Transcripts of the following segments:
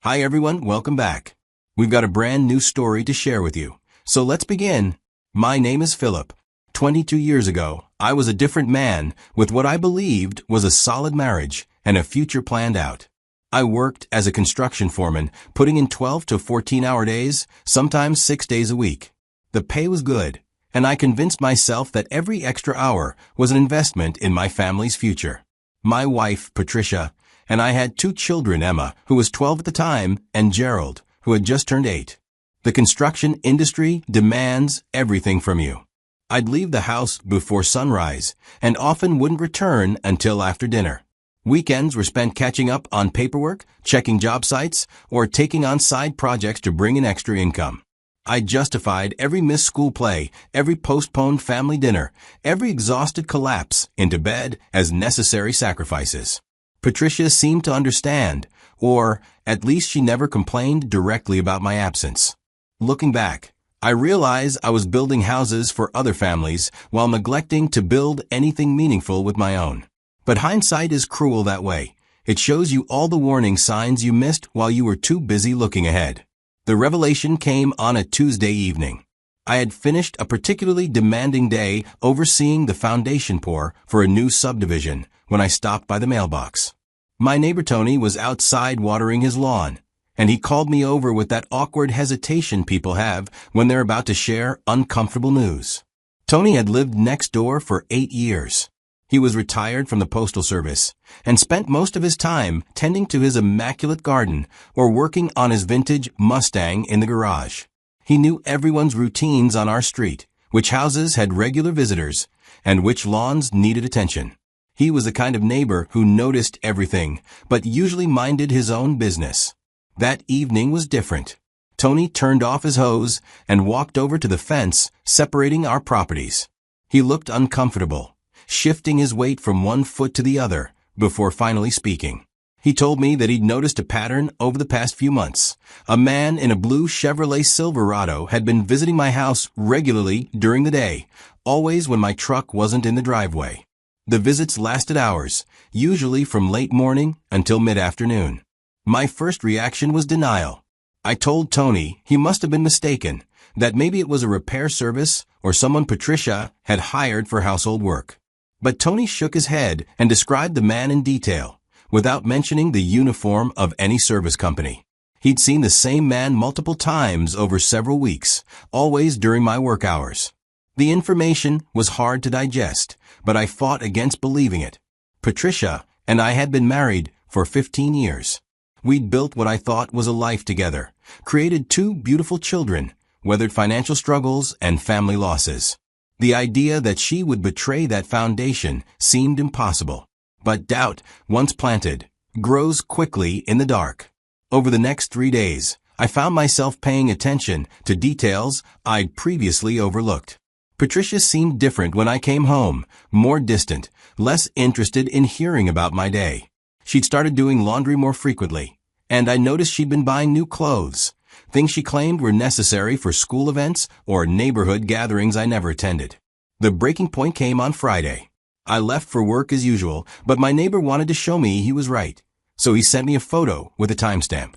Hi everyone, welcome back. We've got a brand new story to share with you. So let's begin. My name is Philip. 22 years ago, I was a different man with what I believed was a solid marriage and a future planned out. I worked as a construction foreman, putting in 12 to 14-hour days, sometimes 6 days a week. The pay was good, and I convinced myself that every extra hour was an investment in my family's future. My wife, Patricia, and I had 2 children, Emma, who was 12 at the time, and Gerald, who had just turned 8. The construction industry demands everything from you. I'd leave the house before sunrise and often wouldn't return until after dinner. Weekends were spent catching up on paperwork, checking job sites, or taking on side projects to bring in extra income. I justified every missed school play, every postponed family dinner, every exhausted collapse into bed as necessary sacrifices. Patricia seemed to understand, or at least she never complained directly about my absence. Looking back, I realize I was building houses for other families while neglecting to build anything meaningful with my own. But hindsight is cruel that way. It shows you all the warning signs you missed while you were too busy looking ahead. The revelation came on a Tuesday evening. I had finished a particularly demanding day overseeing the foundation pour for a new subdivision when I stopped by the mailbox. My neighbor Tony was outside watering his lawn, and he called me over with that awkward hesitation people have when they're about to share uncomfortable news. Tony had lived next door for 8 years. He was retired from the Postal Service and spent most of his time tending to his immaculate garden or working on his vintage Mustang in the garage. He knew everyone's routines on our street, which houses had regular visitors, and which lawns needed attention. He was the kind of neighbor who noticed everything, but usually minded his own business. That evening was different. Tony turned off his hose and walked over to the fence separating our properties. He looked uncomfortable, shifting his weight from one foot to the other before finally speaking. He told me that he'd noticed a pattern over the past few months. A man in a blue Chevrolet Silverado had been visiting my house regularly during the day, always when my truck wasn't in the driveway. The visits lasted hours, usually from late morning until mid-afternoon. My first reaction was denial. I told Tony he must have been mistaken, that maybe it was a repair service or someone Patricia had hired for household work. But Tony shook his head and described the man in detail, without mentioning the uniform of any service company. He'd seen the same man multiple times over several weeks, always during my work hours. The information was hard to digest, but I fought against believing it. Patricia and I had been married for 15 years. We'd built what I thought was a life together, created 2 beautiful children, weathered financial struggles and family losses. The idea that she would betray that foundation seemed impossible. But doubt, once planted, grows quickly in the dark. Over the next 3 days, I found myself paying attention to details I'd previously overlooked. Patricia seemed different when I came home, more distant, less interested in hearing about my day. She'd started doing laundry more frequently, and I noticed she'd been buying new clothes, things she claimed were necessary for school events or neighborhood gatherings I never attended. The breaking point came on Friday. I left for work as usual, but my neighbor wanted to show me he was right, so he sent me a photo with a timestamp.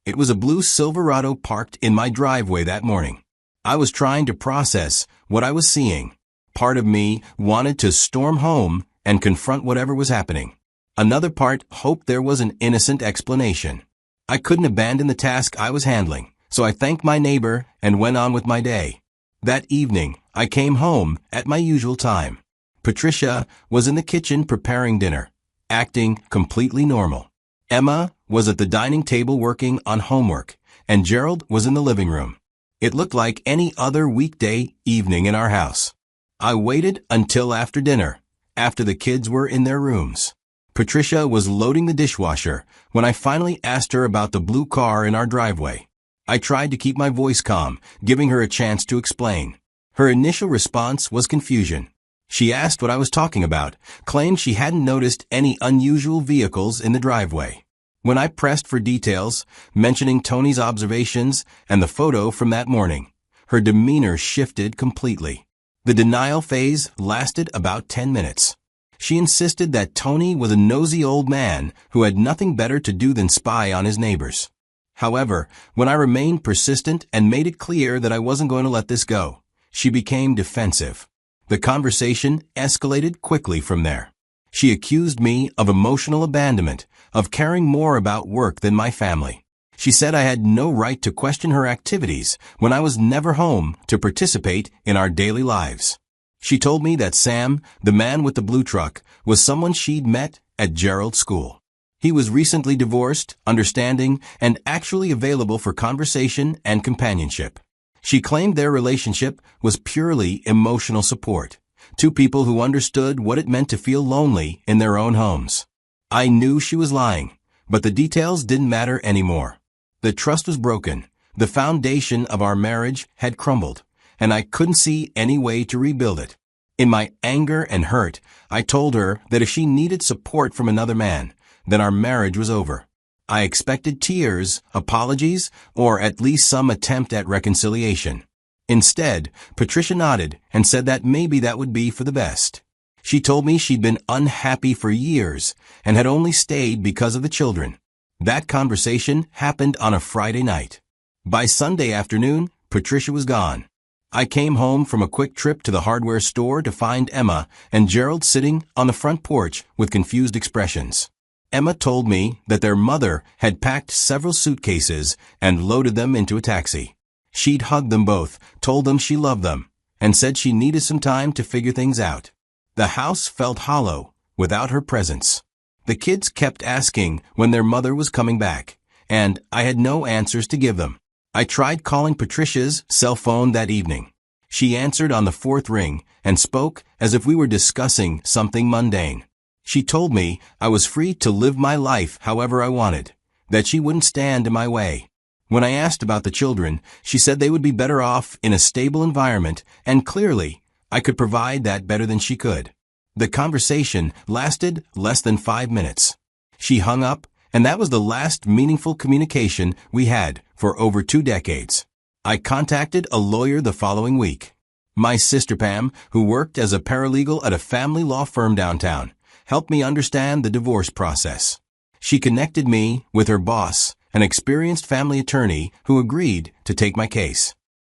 It was a blue Silverado parked in my driveway that morning. I was trying to process what I was seeing. Part of me wanted to storm home and confront whatever was happening. Another part hoped there was an innocent explanation. I couldn't abandon the task I was handling, so I thanked my neighbor and went on with my day. That evening, I came home at my usual time. Patricia was in the kitchen preparing dinner, acting completely normal. Emma was at the dining table working on homework, and Gerald was in the living room. It looked like any other weekday evening in our house. I waited until after dinner, after the kids were in their rooms. Patricia was loading the dishwasher when I finally asked her about the blue car in our driveway. I tried to keep my voice calm, giving her a chance to explain. Her initial response was confusion. She asked what I was talking about, claimed she hadn't noticed any unusual vehicles in the driveway. When I pressed for details, mentioning Tony's observations and the photo from that morning, her demeanor shifted completely. The denial phase lasted about 10 minutes. She insisted that Tony was a nosy old man who had nothing better to do than spy on his neighbors. However, when I remained persistent and made it clear that I wasn't going to let this go, she became defensive. The conversation escalated quickly from there. She accused me of emotional abandonment, of caring more about work than my family. She said I had no right to question her activities when I was never home to participate in our daily lives. She told me that Sam, the man with the blue truck, was someone she'd met at Gerald's school. He was recently divorced, understanding, and actually available for conversation and companionship. She claimed their relationship was purely emotional support, two people who understood what it meant to feel lonely in their own homes. I knew she was lying, but the details didn't matter anymore. The trust was broken, the foundation of our marriage had crumbled, and I couldn't see any way to rebuild it. In my anger and hurt, I told her that if she needed support from another man, then our marriage was over. I expected tears, apologies, or at least some attempt at reconciliation. Instead, Patricia nodded and said that maybe that would be for the best. She told me she'd been unhappy for years and had only stayed because of the children. That conversation happened on a Friday night. By Sunday afternoon, Patricia was gone. I came home from a quick trip to the hardware store to find Emma and Gerald sitting on the front porch with confused expressions. Emma told me that their mother had packed several suitcases and loaded them into a taxi. She'd hugged them both, told them she loved them, and said she needed some time to figure things out. The house felt hollow without her presence. The kids kept asking when their mother was coming back, and I had no answers to give them. I tried calling Patricia's cell phone that evening. She answered on the fourth ring and spoke as if we were discussing something mundane. She told me I was free to live my life however I wanted, that she wouldn't stand in my way. When I asked about the children, she said they would be better off in a stable environment, and clearly, I could provide that better than she could. The conversation lasted less than 5 minutes. She hung up, and that was the last meaningful communication we had for over 2 decades. I contacted a lawyer the following week. My sister Pam, who worked as a paralegal at a family law firm downtown, helped me understand the divorce process. She connected me with her boss, an experienced family attorney who agreed to take my case.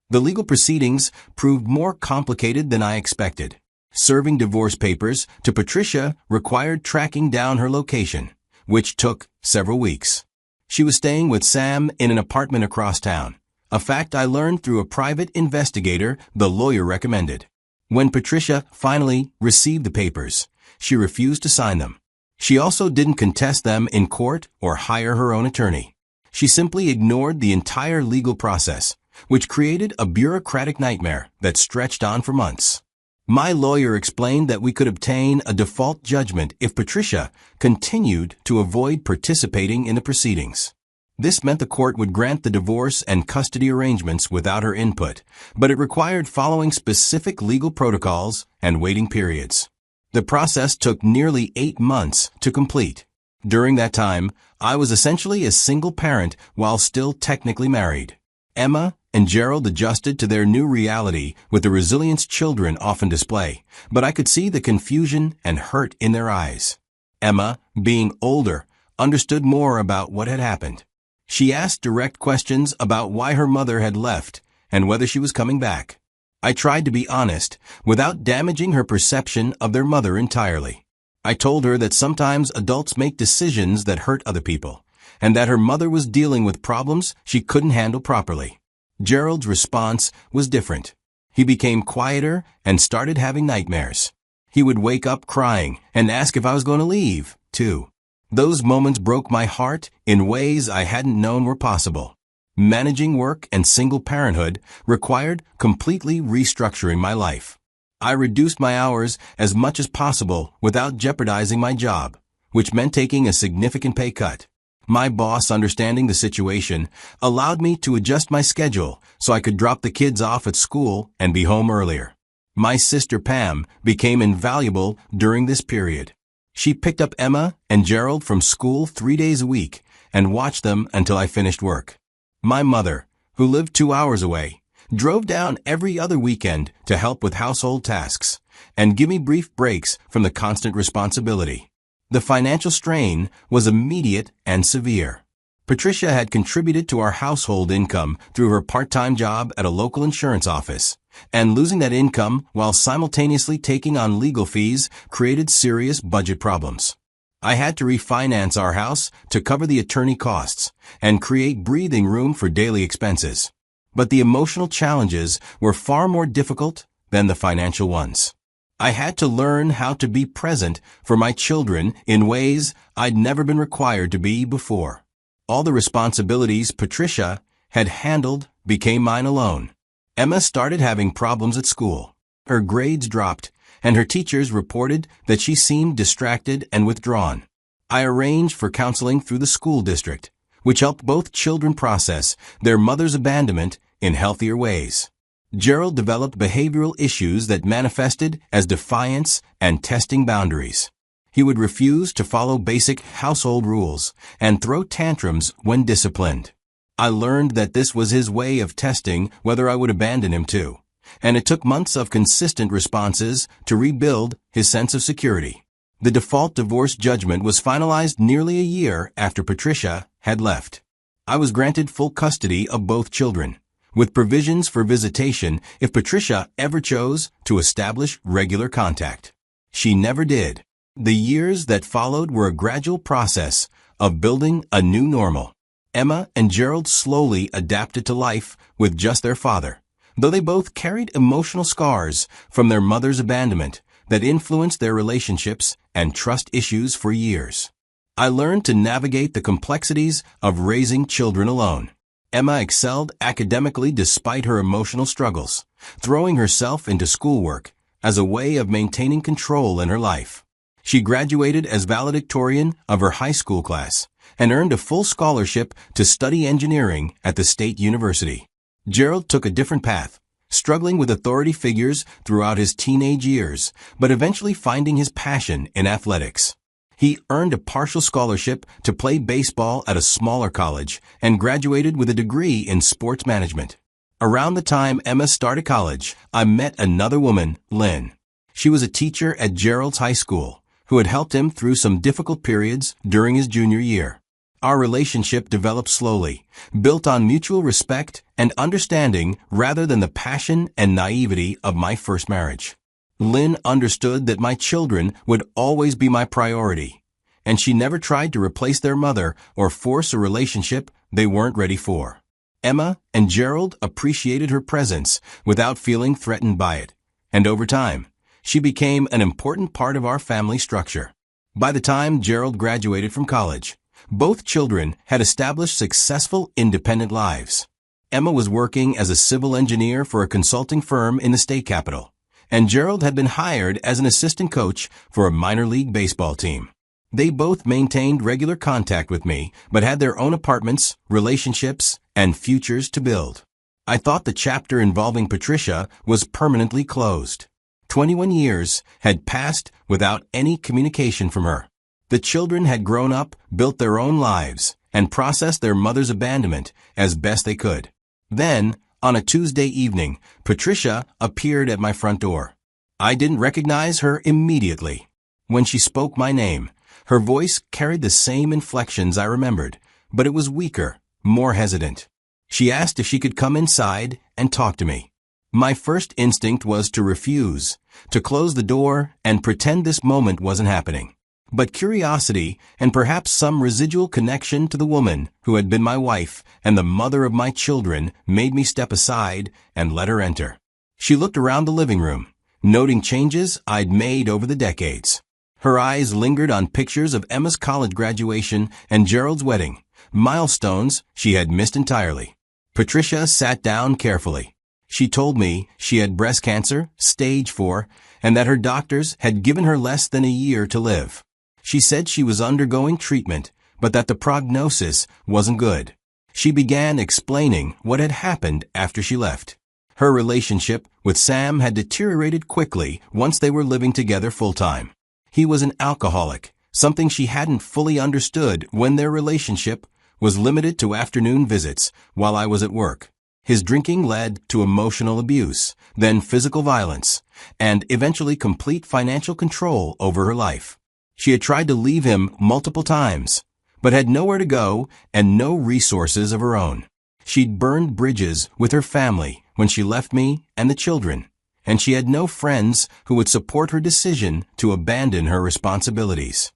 The legal proceedings proved more complicated than I expected. Serving divorce papers to Patricia required tracking down her location, which took several weeks. She was staying with Sam in an apartment across town, a fact I learned through a private investigator the lawyer recommended. When Patricia finally received the papers, she refused to sign them. She also didn't contest them in court or hire her own attorney. She simply ignored the entire legal process, which created a bureaucratic nightmare that stretched on for months. My lawyer explained that we could obtain a default judgment if Patricia continued to avoid participating in the proceedings. This meant the court would grant the divorce and custody arrangements without her input, but it required following specific legal protocols and waiting periods. The process took nearly 8 months to complete. During that time, I was essentially a single parent while still technically married. Emma and Gerald adjusted to their new reality with the resilience children often display, but I could see the confusion and hurt in their eyes. Emma, being older, understood more about what had happened. She asked direct questions about why her mother had left and whether she was coming back. I tried to be honest, without damaging her perception of their mother entirely. I told her that sometimes adults make decisions that hurt other people, and that her mother was dealing with problems she couldn't handle properly. Gerald's response was different. He became quieter and started having nightmares. He would wake up crying and ask if I was going to leave, too. Those moments broke my heart in ways I hadn't known were possible. Managing work and single parenthood required completely restructuring my life. I reduced my hours as much as possible without jeopardizing my job, which meant taking a significant pay cut. My boss, understanding the situation, allowed me to adjust my schedule so I could drop the kids off at school and be home earlier. My sister Pam became invaluable during this period. She picked up Emma and Gerald from school 3 days a week and watched them until I finished work. My mother, who lived 2 hours away, drove down every other weekend to help with household tasks and give me brief breaks from the constant responsibility. The financial strain was immediate and severe. Patricia had contributed to our household income through her part-time job at a local insurance office, and losing that income while simultaneously taking on legal fees created serious budget problems. I had to refinance our house to cover the attorney costs and create breathing room for daily expenses. But the emotional challenges were far more difficult than the financial ones. I had to learn how to be present for my children in ways I'd never been required to be before. All the responsibilities Patricia had handled became mine alone. Emma started having problems at school. Her grades dropped, and her teachers reported that she seemed distracted and withdrawn. I arranged for counseling through the school district, which helped both children process their mother's abandonment in healthier ways. Gerald developed behavioral issues that manifested as defiance and testing boundaries. He would refuse to follow basic household rules and throw tantrums when disciplined. I learned that this was his way of testing whether I would abandon him too, and it took months of consistent responses to rebuild his sense of security. The default divorce judgment was finalized nearly a year after Patricia had left. I was granted full custody of both children, with provisions for visitation if Patricia ever chose to establish regular contact. She never did. The years that followed were a gradual process of building a new normal. Emma and Gerald slowly adapted to life with just their father, though they both carried emotional scars from their mother's abandonment that influenced their relationships and trust issues for years. I learned to navigate the complexities of raising children alone. Emma excelled academically despite her emotional struggles, throwing herself into schoolwork as a way of maintaining control in her life. She graduated as valedictorian of her high school class and earned a full scholarship to study engineering at the state university. Gerald took a different path, struggling with authority figures throughout his teenage years, but eventually finding his passion in athletics. He earned a partial scholarship to play baseball at a smaller college and graduated with a degree in sports management. Around the time Emma started college, I met another woman, Lynn. She was a teacher at Gerald's high school, who had helped him through some difficult periods during his junior year. Our relationship developed slowly, built on mutual respect and understanding rather than the passion and naivety of my first marriage. Lynn understood that my children would always be my priority, and she never tried to replace their mother or force a relationship they weren't ready for. Emma and Gerald appreciated her presence without feeling threatened by it, and over time, she became an important part of our family structure. By the time Gerald graduated from college, both children had established successful independent lives. Emma was working as a civil engineer for a consulting firm in the state capital, and Gerald had been hired as an assistant coach for a minor league baseball team. They both maintained regular contact with me, but had their own apartments, relationships, and futures to build. I thought the chapter involving Patricia was permanently closed. 21 years had passed without any communication from her. The children had grown up, built their own lives, and processed their mother's abandonment as best they could. Then, on a Tuesday evening, Patricia appeared at my front door. I didn't recognize her immediately. When she spoke my name, her voice carried the same inflections I remembered, but it was weaker, more hesitant. She asked if she could come inside and talk to me. My first instinct was to refuse, to close the door and pretend this moment wasn't happening. But curiosity and perhaps some residual connection to the woman who had been my wife and the mother of my children made me step aside and let her enter. She looked around the living room, noting changes I'd made over the decades. Her eyes lingered on pictures of Emma's college graduation and Gerald's wedding, milestones she had missed entirely. Patricia sat down carefully. She told me she had breast cancer, stage 4, and that her doctors had given her less than a year to live. She said she was undergoing treatment, but that the prognosis wasn't good. She began explaining what had happened after she left. Her relationship with Sam had deteriorated quickly once they were living together full-time. He was an alcoholic, something she hadn't fully understood when their relationship was limited to afternoon visits while I was at work. His drinking led to emotional abuse, then physical violence, and eventually complete financial control over her life. She had tried to leave him multiple times, but had nowhere to go and no resources of her own. She'd burned bridges with her family when she left me and the children, and she had no friends who would support her decision to abandon her responsibilities.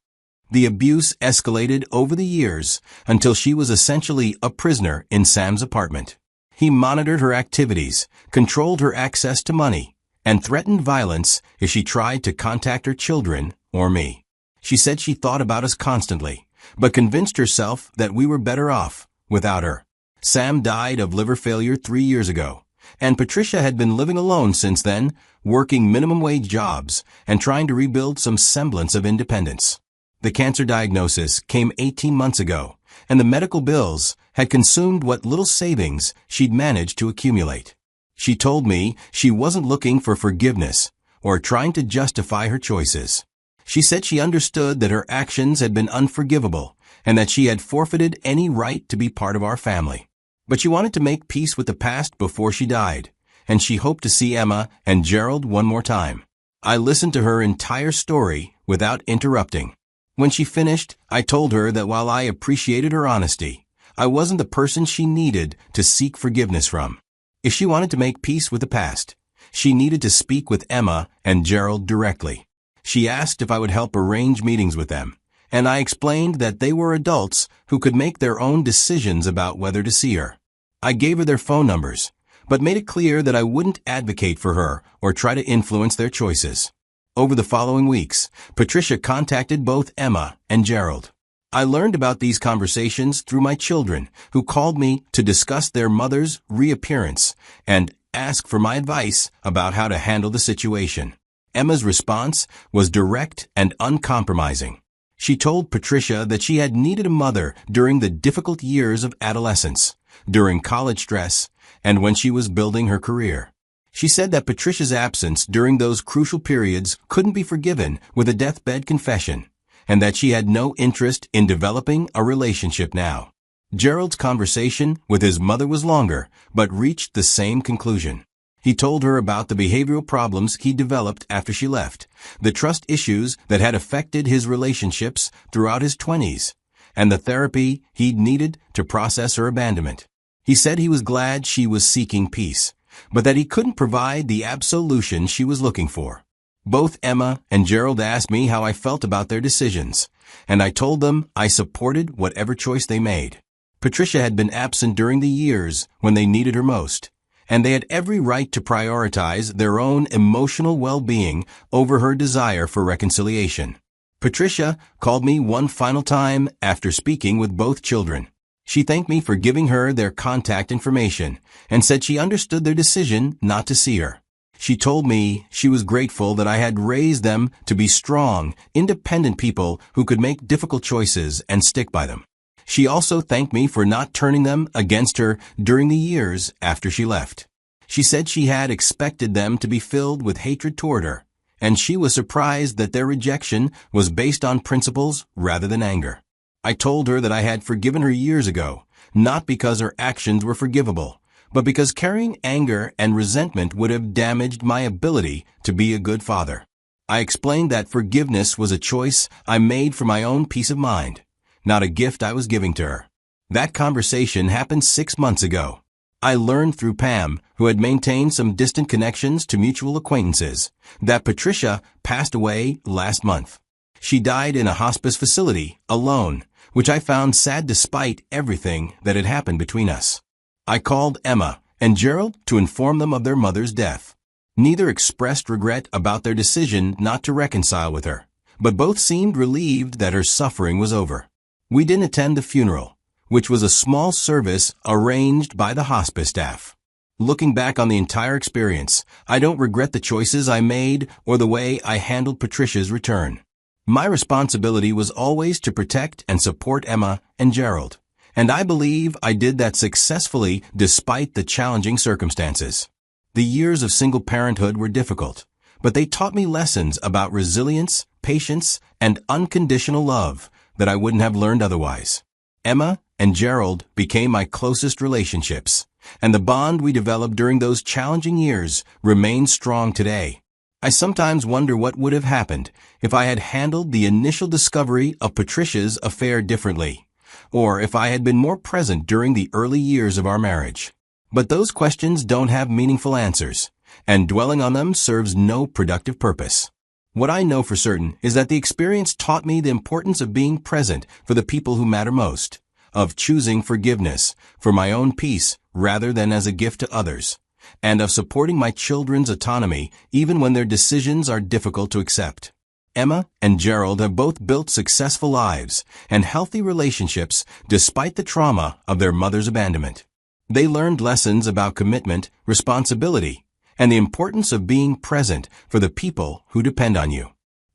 The abuse escalated over the years until she was essentially a prisoner in Sam's apartment. He monitored her activities, controlled her access to money, and threatened violence if she tried to contact her children or me. She said she thought about us constantly, but convinced herself that we were better off without her. Sam died of liver failure 3 years ago, and Patricia had been living alone since then, working minimum wage jobs and trying to rebuild some semblance of independence. The cancer diagnosis came 18 months ago, and the medical bills had consumed what little savings she'd managed to accumulate. She told me she wasn't looking for forgiveness or trying to justify her choices. She said she understood that her actions had been unforgivable and that she had forfeited any right to be part of our family. But she wanted to make peace with the past before she died, and she hoped to see Emma and Gerald one more time. I listened to her entire story without interrupting. When she finished, I told her that while I appreciated her honesty, I wasn't the person she needed to seek forgiveness from. If she wanted to make peace with the past, she needed to speak with Emma and Gerald directly. She asked if I would help arrange meetings with them, and I explained that they were adults who could make their own decisions about whether to see her. I gave her their phone numbers, but made it clear that I wouldn't advocate for her or try to influence their choices. Over the following weeks, Patricia contacted both Emma and Gerald. I learned about these conversations through my children, who called me to discuss their mother's reappearance and ask for my advice about how to handle the situation. Emma's response was direct and uncompromising. She told Patricia that she had needed a mother during the difficult years of adolescence, during college stress, and when she was building her career. She said that Patricia's absence during those crucial periods couldn't be forgiven with a deathbed confession, and that she had no interest in developing a relationship now. Gerald's conversation with his mother was longer, but reached the same conclusion. He told her about the behavioral problems he developed after she left, the trust issues that had affected his relationships throughout his 20s, and the therapy he'd needed to process her abandonment. He said he was glad she was seeking peace, but that he couldn't provide the absolution she was looking for. Both Emma and Gerald asked me how I felt about their decisions, and I told them I supported whatever choice they made. Patricia had been absent during the years when they needed her most, and they had every right to prioritize their own emotional well-being over her desire for reconciliation. Patricia called me one final time after speaking with both children. She thanked me for giving her their contact information and said she understood their decision not to see her. She told me she was grateful that I had raised them to be strong, independent people who could make difficult choices and stick by them. She also thanked me for not turning them against her during the years after she left. She said she had expected them to be filled with hatred toward her, and she was surprised that their rejection was based on principles rather than anger. I told her that I had forgiven her years ago, not because her actions were forgivable, but because carrying anger and resentment would have damaged my ability to be a good father. I explained that forgiveness was a choice I made for my own peace of mind, not a gift I was giving to her. That conversation happened 6 months ago. I learned through Pam, who had maintained some distant connections to mutual acquaintances, that Patricia passed away last month. She died in a hospice facility, alone, which I found sad despite everything that had happened between us. I called Emma and Gerald to inform them of their mother's death. Neither expressed regret about their decision not to reconcile with her, but both seemed relieved that her suffering was over. We didn't attend the funeral, which was a small service arranged by the hospice staff. Looking back on the entire experience, I don't regret the choices I made or the way I handled Patricia's return. My responsibility was always to protect and support Emma and Gerald, and I believe I did that successfully despite the challenging circumstances. The years of single parenthood were difficult, but they taught me lessons about resilience, patience, and unconditional love that I wouldn't have learned otherwise. Emma and Gerald became my closest relationships, and the bond we developed during those challenging years remains strong today. I sometimes wonder what would have happened if I had handled the initial discovery of Patricia's affair differently, or if I had been more present during the early years of our marriage. But those questions don't have meaningful answers, and dwelling on them serves no productive purpose. What I know for certain is that the experience taught me the importance of being present for the people who matter most, of choosing forgiveness for my own peace rather than as a gift to others, and of supporting my children's autonomy even when their decisions are difficult to accept. Emma and Gerald have both built successful lives and healthy relationships despite the trauma of their mother's abandonment. They learned lessons about commitment, responsibility, and the importance of being present for the people who depend on you.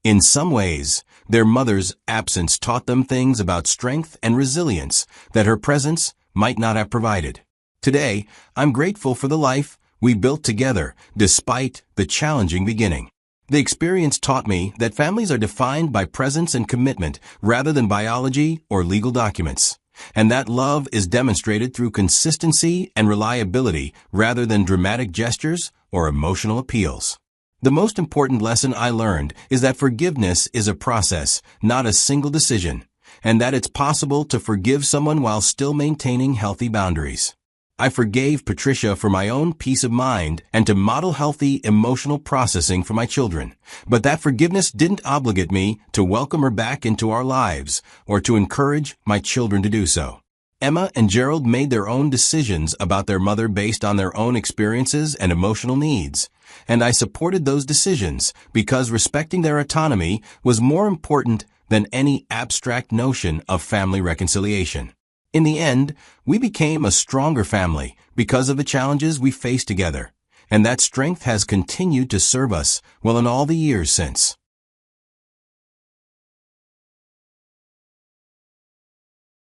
In some ways, their mother's absence taught them things about strength and resilience that her presence might not have provided. Today, I'm grateful for the life we built together despite the challenging beginning. The experience taught me that families are defined by presence and commitment rather than biology or legal documents, and that love is demonstrated through consistency and reliability rather than dramatic gestures or emotional appeals. The most important lesson I learned is that forgiveness is a process, not a single decision, and that it's possible to forgive someone while still maintaining healthy boundaries. I forgave Patricia for my own peace of mind and to model healthy emotional processing for my children, but that forgiveness didn't obligate me to welcome her back into our lives or to encourage my children to do so. Emma and Gerald made their own decisions about their mother based on their own experiences and emotional needs, and I supported those decisions because respecting their autonomy was more important than any abstract notion of family reconciliation. In the end, we became a stronger family because of the challenges we faced together, and that strength has continued to serve us well in all the years since.